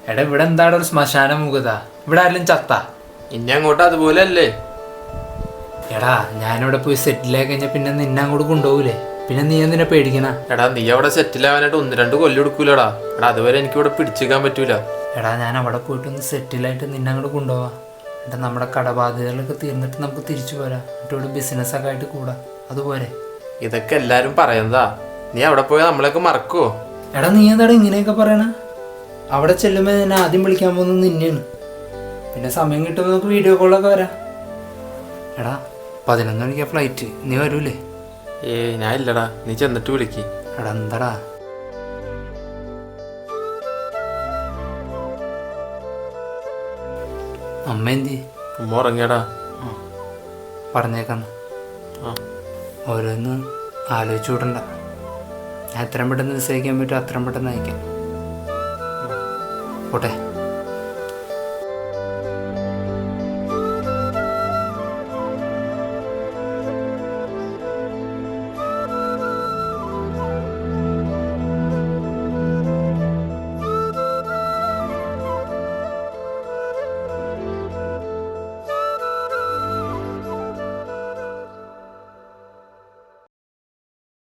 എടാ ഇവിടെ എന്താണ് ഒരു ശ്മശാന മുഖത? ഇവിടെ ആരെങ്കിലും ചത്ത? ഇനി അങ്ങോട്ട് അതുപോലെ അല്ലേ? എടാ ഞാനിവിടെ പോയി സെറ്റിലായി കഴിഞ്ഞാൽ പിന്നെ നിന്നെ അങ്ങോട്ട് കൊണ്ടുപോകൂലേ? പിന്നെ നീ എന്തിനാ പേടിക്കണ? എടാ നീ അവിടെ സെറ്റിൽ ആവാനായിട്ട് 1-2 കൊല്ലം എടുക്കൂലടാ. എടാ അതുവരെ എനിക്ക് ഇവിടെ പിടിച്ചേക്കാൻ പറ്റൂല. എടാ ഞാൻ അവിടെ പോയിട്ടൊന്ന് സെറ്റിലായിട്ട് നിന്നെ അങ്ങോട്ട് കൊണ്ടുപോവാ. എടാ നമ്മുടെ കടബാധ്യതകളൊക്കെ തീർന്നിട്ട് നമുക്ക് തിരിച്ചു പോരാ. എന്നിട്ട് ഇവിടെ ബിസിനസ്സൊക്കെ ആയിട്ട് കൂടാ. അതുപോലെ ഇതൊക്കെ എല്ലാരും പറയുന്നതാ. നീ അവിടെ പോയാൽ നമ്മളൊക്കെ മറക്കുവോ? എടാ നീ എന്താടാ ഇങ്ങനെയൊക്കെ പറയണ? അവിടെ ചെല്ലുമ്പോൾ ഞാൻ ആദ്യം വിളിക്കാൻ പോകുന്നത് നിന്നെയാണ്. പിന്നെ സമയം കിട്ടുമ്പോൾ നമുക്ക് വീഡിയോ കോളൊക്കെ വരാം. എടാ 11 മണിക്കാ ഫ്ലൈറ്റ്, നീ വരൂലേ? ഞാൻ ഇല്ലടാ, നീ ചെന്നിട്ട് വിളിക്ക്. എടാ എന്താടാ? അമ്മ എന്തി? ഉമ്മ ഉറങ്ങിയടാ. പറഞ്ഞേക്കാന്ന്. ഓരോന്ന് ആലോചിച്ചു വിടണ്ട. ഞാൻ എത്രയും പെട്ടെന്ന് നിശ്ചയിക്കാൻ പറ്റും അത്രയും പെട്ടെന്ന് അയക്കാം. പോട്ടെ.